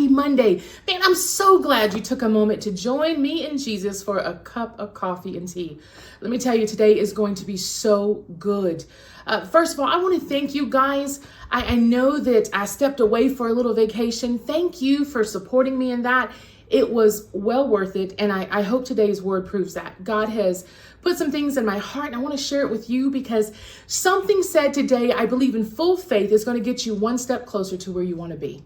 Happy Monday. Man, I'm so glad you took a moment to join me and Jesus for a cup of coffee and tea. Let me tell you, today is going to be so good. First of all, I want to thank you guys. I know that I stepped away for a little vacation. Thank you for supporting me in that. It was well worth it, and I hope today's word proves that. God has put some things in my heart, and I want to share it with you because something said today, I believe in full faith, is going to get you one step closer to where you want to be.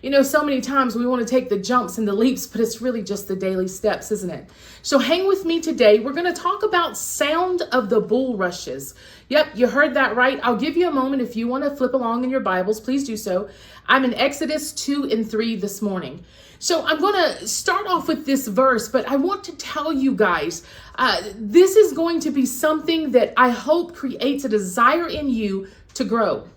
You know, so many times we want to take the jumps and the leaps, but it's really just the daily steps, isn't it? So hang with me today. We're going to talk about sound of the bulrushes. Yep, you heard that right. I'll give you a moment if you want to flip along in your Bibles. Please do so. I'm in Exodus 2 and 3 this morning. So I'm going to start off with this verse, but I want to tell you guys, this is going to be something that I hope creates a desire in you to grow.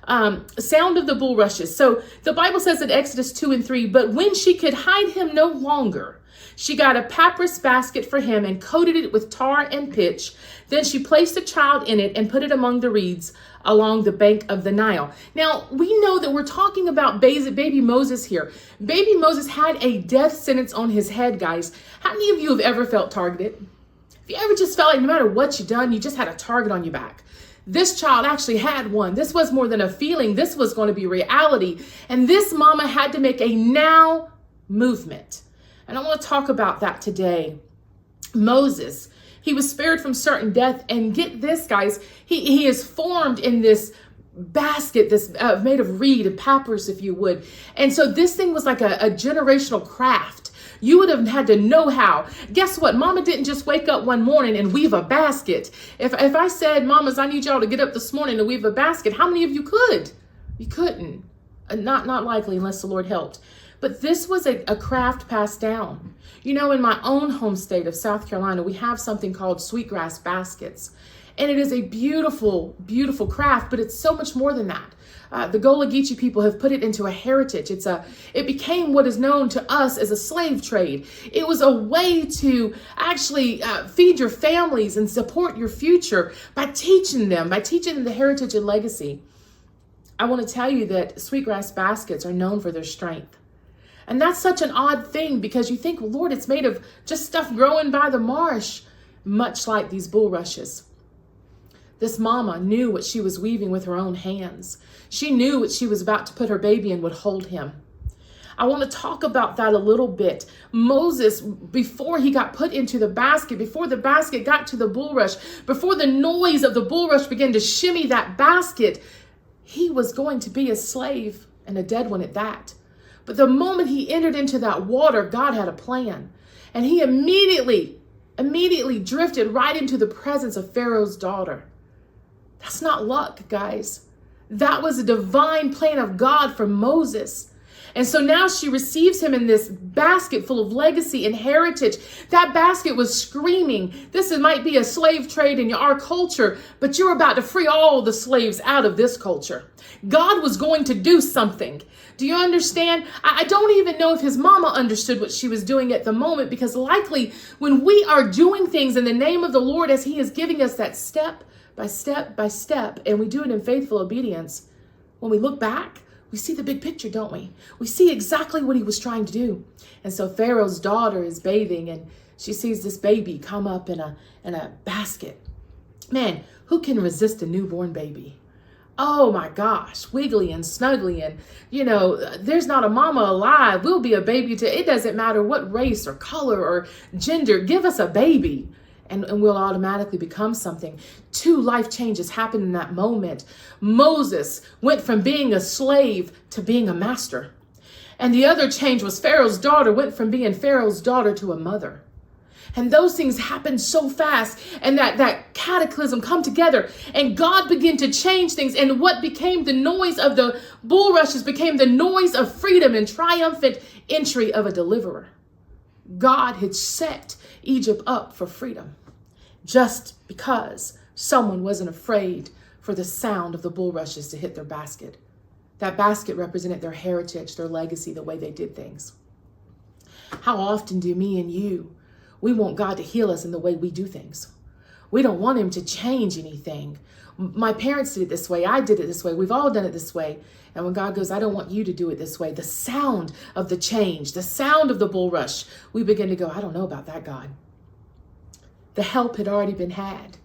Sound of the bulrushes. So the Bible says in Exodus 2 and 3, but when she could hide him no longer, she got a papyrus basket for him and coated it with tar and pitch. Then she placed the child in it and put it among the reeds along the bank of the Nile. Now, we know that we're talking about baby Moses here. Baby Moses had a death sentence on his head, guys. How many of you have ever felt targeted? Have you ever just felt like no matter what you've done, you just had a target on your back? This child actually had one. This was more than a feeling. This was going to be reality. And this mama had to make a now movement. And I want to talk about that today. Moses, he was spared from certain death. And get this, guys, he is formed in this basket, this made of reed and papyrus, if you would. And so this thing was like a generational craft. You would have had to know how. Guess what? Mama didn't just wake up one morning and weave a basket. If I said, mamas, I need y'all to get up this morning and weave a basket, how many of you could? You couldn't. Not likely unless the Lord helped. But this was a craft passed down. You know, in my own home state of South Carolina, we have something called sweetgrass baskets. And it is a beautiful, beautiful craft, but it's so much more than that. The Gullah Geechee people have put it into a heritage. It became what is known to us as a slave trade. It was a way to actually feed your families and support your future by teaching them the heritage and legacy. I want to tell you that sweetgrass baskets are known for their strength. And that's such an odd thing because you think, well, Lord, it's made of just stuff growing by the marsh, much like these bulrushes. This mama knew what she was weaving with her own hands. She knew what she was about to put her baby in would hold him. I want to talk about that a little bit. Moses, before he got put into the basket, before the basket got to the bulrush, before the noise of the bulrush began to shimmy that basket, he was going to be a slave and a dead one at that. But the moment he entered into that water, God had a plan. And he immediately drifted right into the presence of Pharaoh's daughter. That's not luck, guys. That was a divine plan of God for Moses. And so now she receives him in this basket full of legacy and heritage. That basket was screaming, this might be a slave trade in our culture, but you're about to free all the slaves out of this culture. God was going to do something. Do you understand? I don't even know if his mama understood what she was doing at the moment, because likely when we are doing things in the name of the Lord as he is giving us that step by step by step, and we do it in faithful obedience, when we look back, we see the big picture, don't we? We see exactly what he was trying to do. And so Pharaoh's daughter is bathing and she sees this baby come up in a basket. Man, who can resist a newborn baby? Oh my gosh, wiggly and snuggly, and you know, there's not a mama alive. We'll be a baby to, it doesn't matter what race or color or gender, give us a baby. And we'll automatically become something. 2 life changes happened in that moment. Moses went from being a slave to being a master. And the other change was Pharaoh's daughter went from being Pharaoh's daughter to a mother. And those things happened so fast, and that cataclysm come together, and God began to change things. And what became the noise of the bulrushes became the noise of freedom and triumphant entry of a deliverer. God had set Egypt up for freedom just because someone wasn't afraid for the sound of the bulrushes to hit their basket. That basket represented their heritage, their legacy, the way they did things. How often do me and you, we want God to heal us in the way we do things. We don't want him to change anything. My parents did it this way. I did it this way. We've all done it this way. And when God goes, I don't want you to do it this way, the sound of the change, the sound of the bulrush, we begin to go, I don't know about that, God. The help had already been had.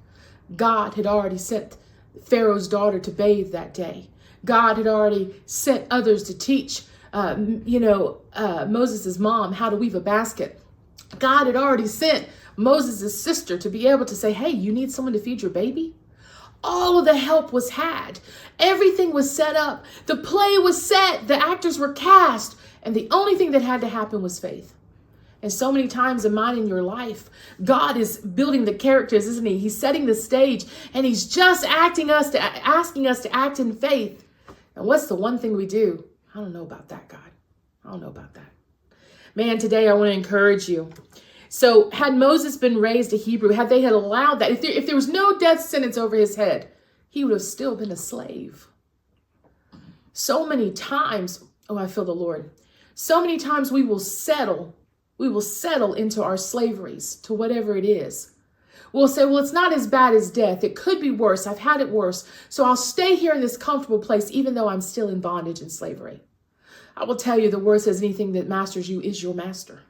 God had already sent Pharaoh's daughter to bathe that day. God had already sent others to teach, Moses' mom how to weave a basket. God had already sent Moses' sister to be able to say, hey, you need someone to feed your baby? All of the help was had. Everything was set up. The play was set. The actors were cast. And the only thing that had to happen was faith. And so many times in mine and your life, God is building the characters, isn't he? He's setting the stage, and he's just asking us to act in faith. And what's the one thing we do? I don't know about that, God. I don't know about that. Man, today I want to encourage you. So had Moses been raised a Hebrew, had allowed that, if there was no death sentence over his head, he would have still been a slave. So many times, I feel the Lord. So many times we will settle into our slaveries to whatever it is. We'll say, well, it's not as bad as death. It could be worse. I've had it worse. So I'll stay here in this comfortable place, even though I'm still in bondage and slavery. I will tell you, the word says anything that masters you is your master.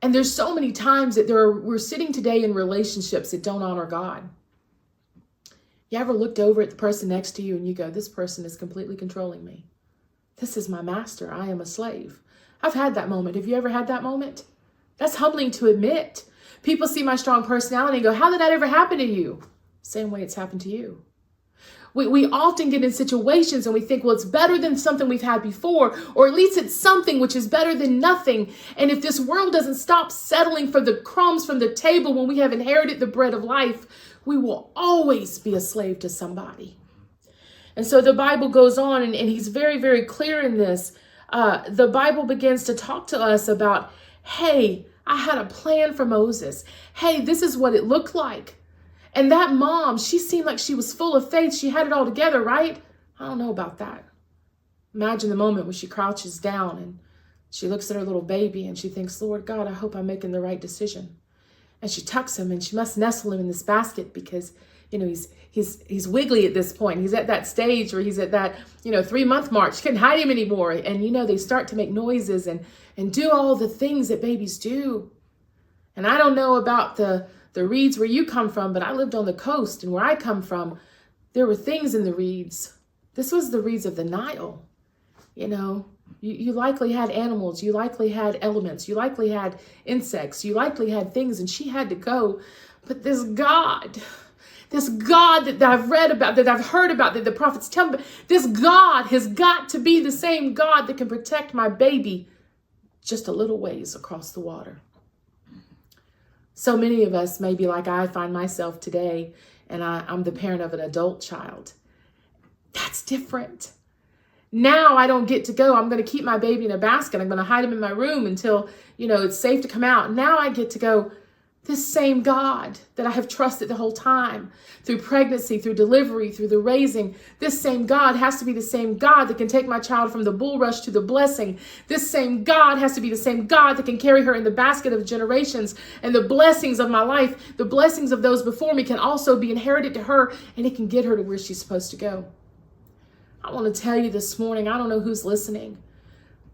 And there's so many times that we're sitting today in relationships that don't honor God. You ever looked over at the person next to you and you go, this person is completely controlling me. This is my master. I am a slave. I've had that moment. Have you ever had that moment? That's humbling to admit. People see my strong personality and go, how did that ever happen to you? Same way it's happened to you. We often get in situations and we think, well, it's better than something we've had before, or at least it's something which is better than nothing. And if this world doesn't stop settling for the crumbs from the table when we have inherited the bread of life, we will always be a slave to somebody. And so the Bible goes on, and he's very, very clear in this. The Bible begins to talk to us about, hey, I had a plan for Moses. Hey, this is what it looked like. And that mom, she seemed like she was full of faith. She had it all together, right? I don't know about that. Imagine the moment when she crouches down and she looks at her little baby and she thinks, Lord God, I hope I'm making the right decision. And she tucks him and she must nestle him in this basket because, he's wiggly at this point. He's at that stage where he's at that, 3-month mark. She couldn't hide him anymore. And, they start to make noises and do all the things that babies do. And I don't know about the reeds where you come from, but I lived on the coast, and where I come from, there were things in the reeds. This was the reeds of the Nile. You likely had animals, you likely had elements, you likely had insects, you likely had things, and she had to go. But this God that I've read about, that I've heard about, that the prophets tell me, this God has got to be the same God that can protect my baby just a little ways across the water. So many of us may be like I find myself today, and I'm the parent of an adult child. That's different. Now I don't get to go. I'm going to keep my baby in a basket. I'm going to hide him in my room until, it's safe to come out. Now I get to go, this same God that I have trusted the whole time, through pregnancy, through delivery, through the raising, this same God has to be the same God that can take my child from the bulrush to the blessing. This same God has to be the same God that can carry her in the basket of generations, and the blessings of my life, the blessings of those before me can also be inherited to her, and it can get her to where she's supposed to go. I want to tell you this morning, I don't know who's listening,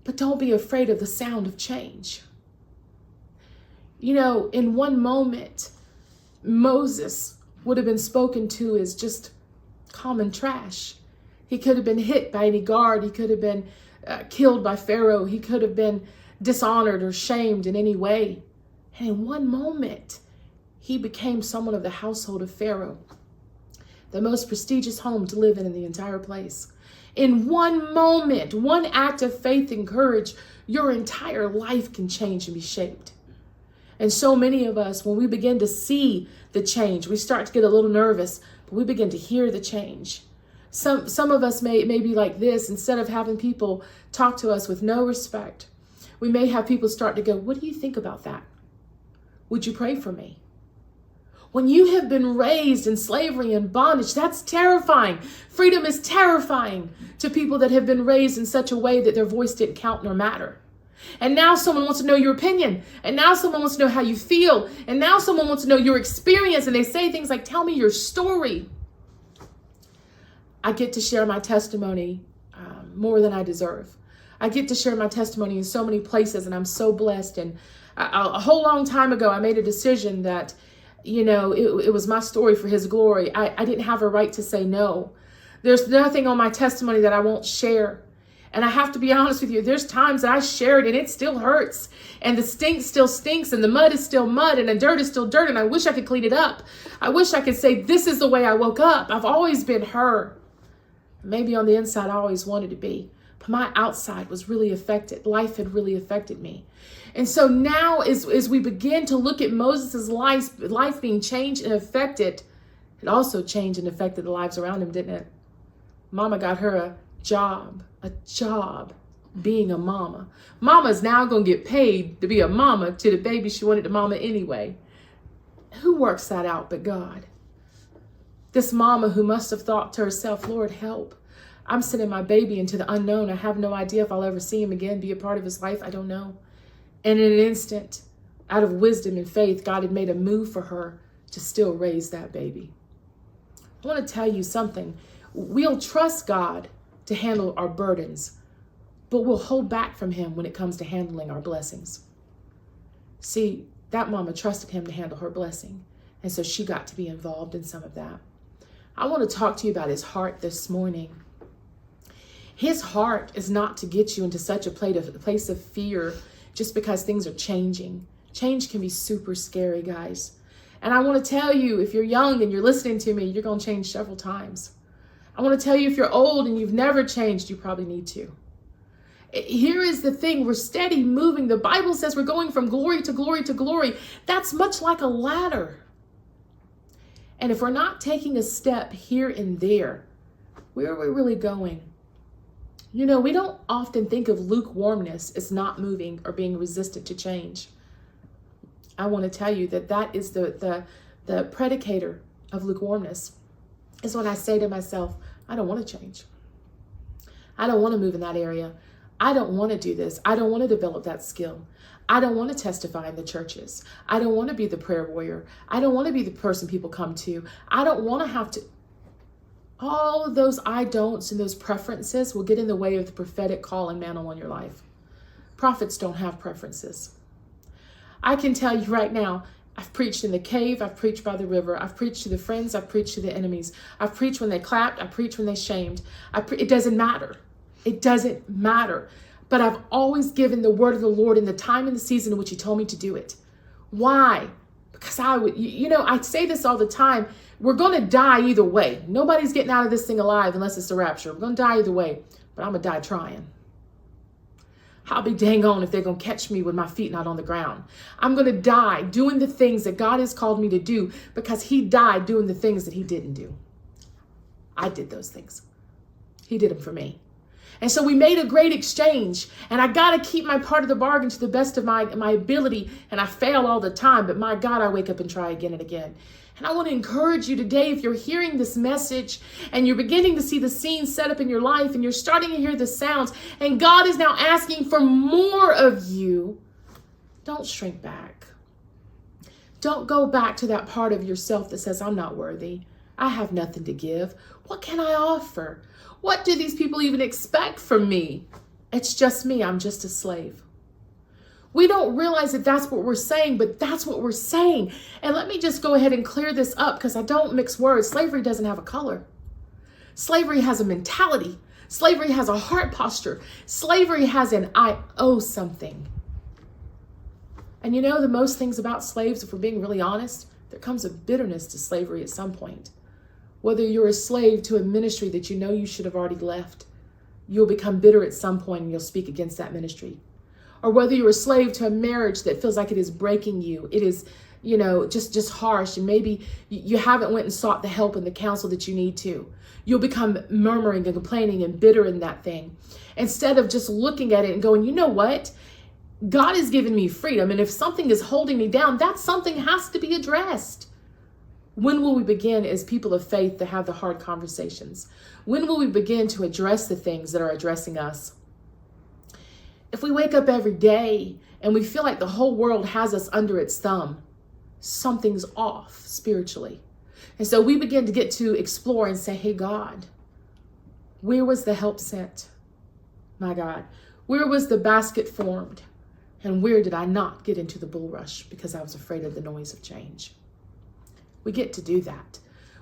but don't be afraid of the sound of change. In one moment, Moses would have been spoken to as just common trash. He could have been hit by any guard. He could have been killed by Pharaoh. He could have been dishonored or shamed in any way. And in one moment, he became someone of the household of Pharaoh, the most prestigious home to live in the entire place. In one moment, one act of faith and courage, your entire life can change and be shaped. And so many of us, when we begin to see the change, we start to get a little nervous, but we begin to hear the change. Some of us may be like this. Instead of having people talk to us with no respect, we may have people start to go, what do you think about that? Would you pray for me? When you have been raised in slavery and bondage, that's terrifying. Freedom is terrifying to people that have been raised in such a way that their voice didn't count nor matter. And now someone wants to know your opinion. And now someone wants to know how you feel. And now someone wants to know your experience. And they say things like, tell me your story. I get to share my testimony more than I deserve. I get to share my testimony in so many places, and I'm so blessed. And a whole long time ago, I made a decision that, it was my story for his glory. I didn't have a right to say no. There's nothing on my testimony that I won't share. And I have to be honest with you, there's times that I share it and it still hurts. And the stink still stinks, and the mud is still mud, and the dirt is still dirt. And I wish I could clean it up. I wish I could say, this is the way I woke up. I've always been her. Maybe on the inside, I always wanted to be. But my outside was really affected. Life had really affected me. And so now as we begin to look at Moses' life being changed and affected, it also changed and affected the lives around him, didn't it? Mama got her a job being a mama. Mama's now going to get paid to be a mama to the baby she wanted to mama anyway. Who works that out but God? This mama who must have thought to herself, Lord, help. I'm sending my baby into the unknown. I have no idea if I'll ever see him again, be a part of his life. I don't know. And in an instant, out of wisdom and faith, God had made a move for her to still raise that baby. I want to tell you something. We'll trust God to handle our burdens, but we'll hold back from him when it comes to handling our blessings. See, that mama trusted him to handle her blessing, and so she got to be involved in some of that. I want to talk to you about his heart this morning. His heart is not to get you into such a place of fear just because things are changing. Change can be super scary, guys. And I want to tell you, if you're young and you're listening to me, you're going to change several times. I want to tell you, if you're old and you've never changed, you probably need to. Here is the thing. We're steady moving. The Bible says we're going from glory to glory to glory. That's much like a ladder. And if we're not taking a step here and there, where are we really going? We don't often think of lukewarmness as not moving or being resistant to change. I want to tell you that is the predicator of lukewarmness, is when I say to myself, I don't want to change. I don't want to move in that area. I don't want to do this. I don't want to develop that skill. I don't want to testify in the churches. I don't want to be the prayer warrior. I don't want to be the person people come to. I don't want to have to. All of those I don'ts and those preferences will get in the way of the prophetic call and mantle on your life. Prophets don't have preferences. I can tell you right now, I've preached in the cave, I've preached by the river, I've preached to the friends, I've preached to the enemies. I've preached when they clapped, I preached when they shamed. It doesn't matter. It doesn't matter. But I've always given the word of the Lord in the time and the season in which he told me to do it. Why? Because I say this all the time. We're going to die either way. Nobody's getting out of this thing alive unless it's the rapture. We're going to die either way, but I'm going to die trying. I'll be dang on if they're going to catch me with my feet not on the ground. I'm going to die doing the things that God has called me to do because he died doing the things that he didn't do. I did those things. He did them for me. And so we made a great exchange, and I got to keep my part of the bargain to the best of my ability, and I fail all the time, but my God, I wake up and try again and again. And I want to encourage you today, if you're hearing this message and you're beginning to see the scene set up in your life and you're starting to hear the sounds and God is now asking for more of you, don't shrink back. Don't go back to that part of yourself that says, I'm not worthy. I have nothing to give. What can I offer? What do these people even expect from me? It's just me. I'm just a slave. We don't realize that that's what we're saying, but that's what we're saying. And let me just go ahead and clear this up because I don't mix words. Slavery doesn't have a color. Slavery has a mentality. Slavery has a heart posture. Slavery has an I owe something. And the most things about slaves, if we're being really honest, there comes a bitterness to slavery at some point. Whether you're a slave to a ministry that you should have already left, you'll become bitter at some point and you'll speak against that ministry. Or whether you're a slave to a marriage that feels like it is breaking you, it is, just harsh, and maybe you haven't went and sought the help and the counsel that you need to. You'll become murmuring and complaining and bitter in that thing. Instead of just looking at it and going, you know what? God has given me freedom, and if something is holding me down, that something has to be addressed. When will we begin as people of faith to have the hard conversations? When will we begin to address the things that are addressing us? If we wake up every day and we feel like the whole world has us under its thumb, something's off spiritually. And so we begin to get to explore and say, hey, God, where was the help sent? My God, where was the basket formed? And where did I not get into the bulrush because I was afraid of the noise of change? We get to do that.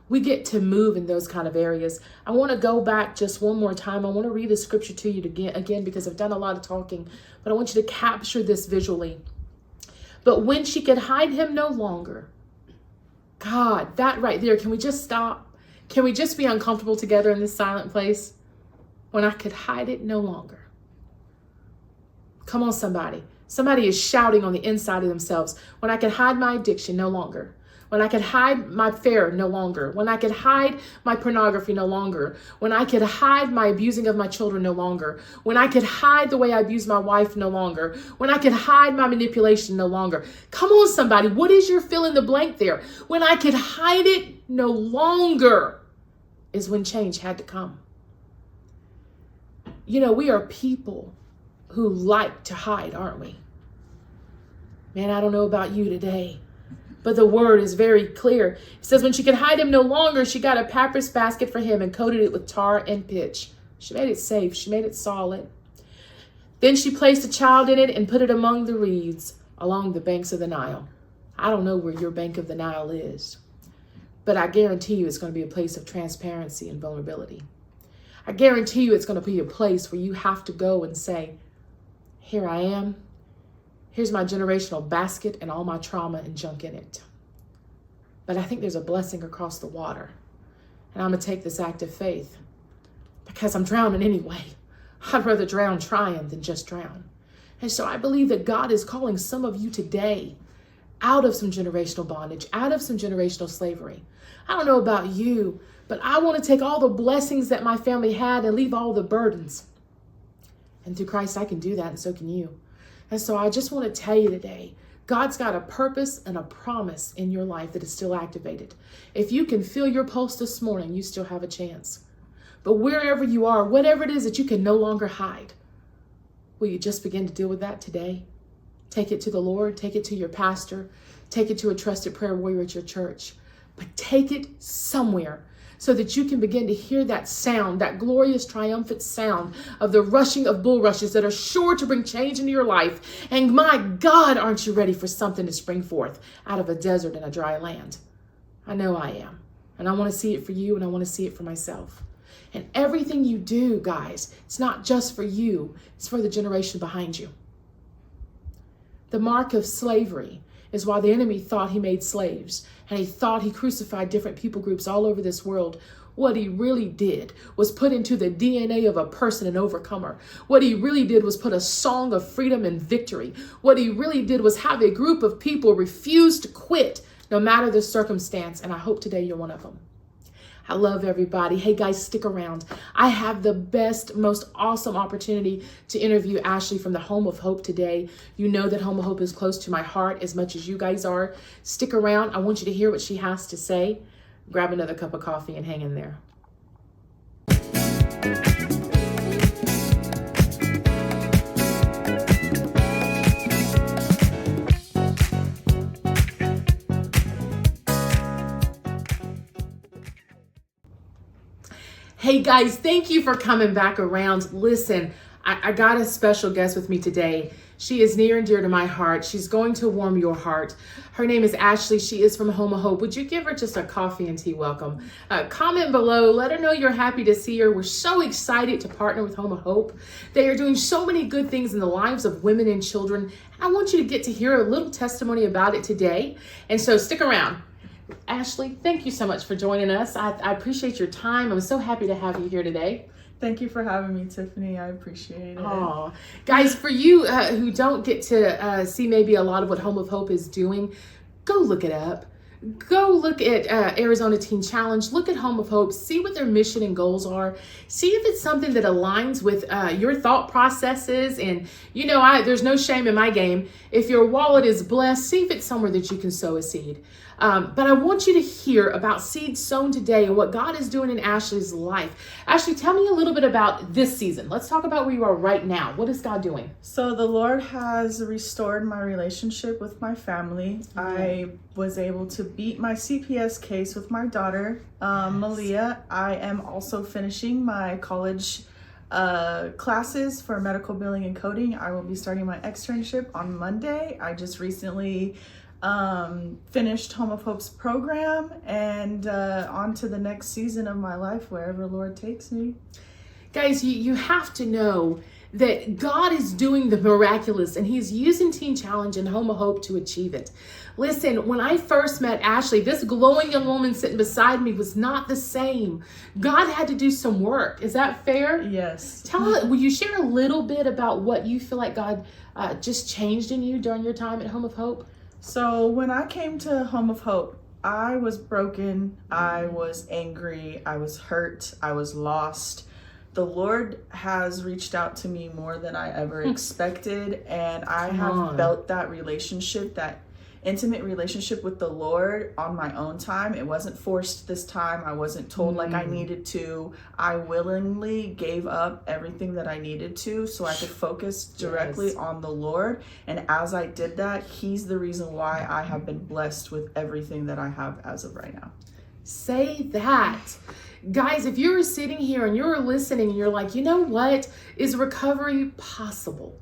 We get to move in those kind of areas. I want to go back just one more time. I want to read the scripture to you again because I've done a lot of talking, but I want you to capture this visually. But when she could hide him no longer, God, that right there, can we just stop? Can we just be uncomfortable together in this silent place? When I could hide it no longer. Come on, somebody. Somebody is shouting on the inside of themselves. When I could hide my addiction no longer. When I could hide my affair no longer. When I could hide my pornography no longer. When I could hide my abusing of my children no longer. When I could hide the way I abuse my wife no longer. When I could hide my manipulation no longer. Come on, somebody. What is your fill in the blank there? When I could hide it no longer is when change had to come. You know, we are people who like to hide, aren't we? Man, I don't know about you today, but the word is very clear. It says when she could hide him no longer, she got a papyrus basket for him and coated it with tar and pitch. She made it safe. She made it solid. Then she placed a child in it and put it among the reeds along the banks of the Nile. I don't know where your bank of the Nile is, but I guarantee you it's going to be a place of transparency and vulnerability. I guarantee you it's going to be a place where you have to go and say, here I am. Here's my generational basket and all my trauma and junk in it. But I think there's a blessing across the water. And I'm going to take this act of faith because I'm drowning anyway. I'd rather drown trying than just drown. And so I believe that God is calling some of you today out of some generational bondage, out of some generational slavery. I don't know about you, but I want to take all the blessings that my family had and leave all the burdens. And through Christ, I can do that, and so can you. And so I just want to tell you today, God's got a purpose and a promise in your life that is still activated. If you can feel your pulse this morning, you still have a chance. But wherever you are, whatever it is that you can no longer hide, will you just begin to deal with that today? Take it to the Lord, take it to your pastor, take it to a trusted prayer warrior at your church, but take it somewhere so that you can begin to hear that sound, that glorious, triumphant sound of the rushing of bulrushes that are sure to bring change into your life. And my God, aren't you ready for something to spring forth out of a desert and a dry land? I know I am. And I want to see it for you, and I want to see it for myself. And everything you do, guys, it's not just for you, it's for the generation behind you. The mark of slavery is why the enemy thought he made slaves, and he thought he crucified different people groups all over this world. What he really did was put into the DNA of a person an overcomer. What he really did was put a song of freedom and victory. What he really did was have a group of people refuse to quit no matter the circumstance, and I hope today you're one of them. I love everybody. Hey guys, stick around. I have the best, most awesome opportunity to interview Ashley from the Home of Hope today. You know that Home of Hope is close to my heart as much as you guys are. Stick around. I want you to hear what she has to say. Grab another cup of coffee and hang in there. Hey guys, thank you for coming back around. Listen, I got a special guest with me today. She is near and dear to my heart. She's going to warm your heart. Her name is Ashley. She is from Home of Hope. Would you give her just a coffee and tea welcome? Comment below. Let her know you're happy to see her. We're so excited to partner with Home of Hope. They are doing so many good things in the lives of women and children. I want you to get to hear a little testimony about it today. And so stick around. Ashley, thank you so much for joining us. I appreciate your time. I'm so happy to have you here today. Thank you for having me, Tiffany. I appreciate it. Oh, guys, for you who don't get to see maybe a lot of what Home of Hope is doing, go look it up. Go look at Arizona Teen Challenge, look at Home of Hope, see what their mission and goals are, see if it's something that aligns with your thought processes. And there's no shame in my game. If your wallet is blessed, see if it's somewhere that you can sow a seed. But I want you to hear about seeds sown today and what God is doing in Ashley's life. Ashley, tell me a little bit about this season. Let's talk about where you are right now. What is God doing? So the Lord has restored my relationship with my family. Mm-hmm. I was able to beat my CPS case with my daughter, Malia. I am also finishing my college classes for medical billing and coding. I will be starting my externship on Monday. I just recently finished Home of Hope's program and on to the next season of my life, wherever Lord takes me. Guys, you have to know that God is doing the miraculous and he's using Teen Challenge and Home of Hope to achieve it. Listen, when I first met Ashley, this glowing young woman sitting beside me was not the same. God had to do some work. Is that fair? Yes. Will you share a little bit about what you feel like God just changed in you during your time at Home of Hope? So when I came to Home of Hope, I was broken, I was angry, I was hurt, I was lost. The Lord has reached out to me more than I ever expected, and I have built that relationship, that intimate relationship with the Lord on my own time. It wasn't forced this time. I wasn't told like I needed to. I willingly gave up everything that I needed to so I could focus directly on the Lord. And as I did that, he's the reason why I have been blessed with everything that I have as of right now. Say that. Guys, if you're sitting here and you're listening and you're like, you know what? Is recovery possible?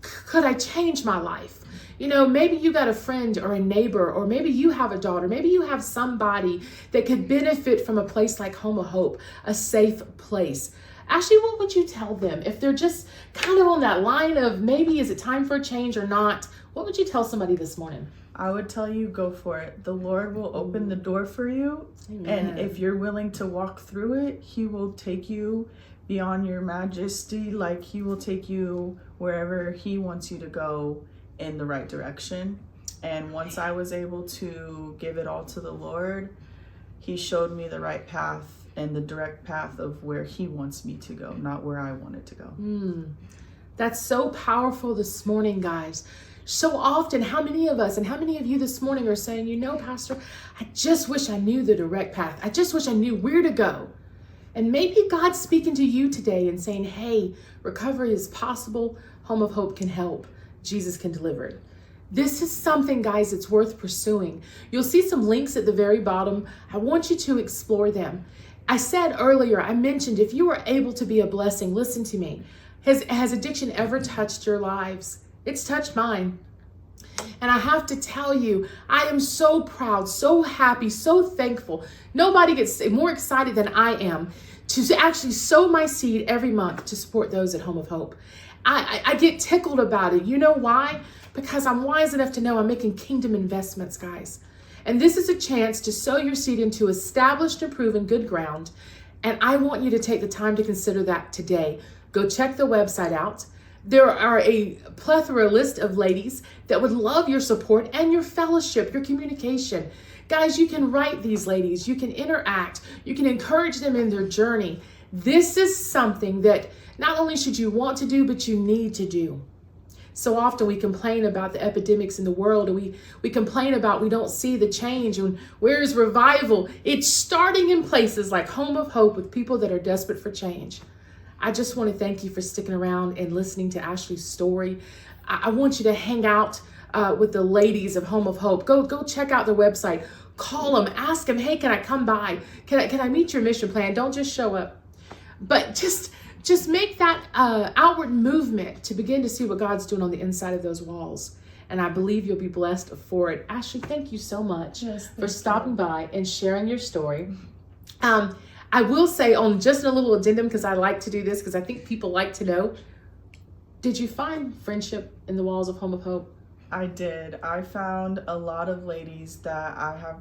Could I change my life? Maybe you got a friend or a neighbor, or maybe you have a daughter, maybe you have somebody that could benefit from a place like Home of Hope, a safe place. Ashley, what would you tell them if they're just kind of on that line of maybe is it time for a change or not? What would you tell somebody this morning? I would tell you, go for it. The Lord will open the door for you. Amen. And if you're willing to walk through it, he will take you beyond your majesty. Like he will take you wherever he wants you to go in the right direction. And once I was able to give it all to the Lord, he showed me the right path and the direct path of where he wants me to go, not where I wanted to go. That's so powerful this morning, guys. So often, how many of us and how many of you this morning are saying, Pastor, I just wish I knew the direct path. I just wish I knew where to go. And maybe God's speaking to you today and saying, hey, recovery is possible. Home of Hope can help. Jesus can deliver it. This is something, guys, that's worth pursuing. You'll see some links at the very bottom. I want you to explore them. I said earlier, I mentioned if you are able to be a blessing, listen to me. Has addiction ever touched your lives? It's touched mine. And I have to tell you, I am so proud, so happy, so thankful. Nobody gets more excited than I am to actually sow my seed every month to support those at Home of Hope. I get tickled about it. You know why? Because I'm wise enough to know I'm making kingdom investments, guys. And this is a chance to sow your seed into established and proven good ground. And I want you to take the time to consider that today. Go check the website out. There are a plethora list of ladies that would love your support and your fellowship, your communication. Guys, you can write these ladies, you can interact, you can encourage them in their journey. This is something that not only should you want to do, but you need to do. So often we complain about the epidemics in the world, and we complain about we don't see the change, and where's revival? It's starting in places like Home of Hope with people that are desperate for change. I just want to thank you for sticking around and listening to Ashley's story. I want you to hang out with the ladies of Home of Hope. Go check out their website. Call them, ask them, hey, can I come by? Can I meet your mission plan? Don't just show up, but just make that outward movement to begin to see what God's doing on the inside of those walls. And I believe you'll be blessed for it. Ashley, thank you so much for stopping by and sharing your story. I will say on just a little addendum, because I like to do this, because I think people like to know, did you find friendship in the walls of Home of Hope? I did. I found a lot of ladies that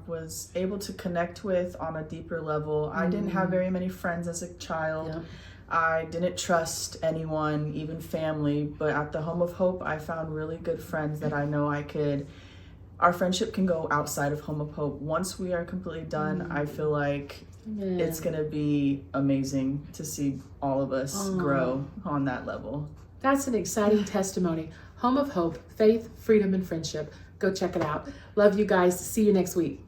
was able to connect with on a deeper level. I didn't have very many friends as a child. Yeah. I didn't trust anyone, even family, but at the Home of Hope, I found really good friends that I know I could our friendship can go outside of Home of Hope. Once we are completely done, I feel like it's gonna be amazing to see all of us grow on that level. That's an exciting testimony. Home of Hope, faith, freedom, and friendship. Go check it out. Love you guys. See you next week.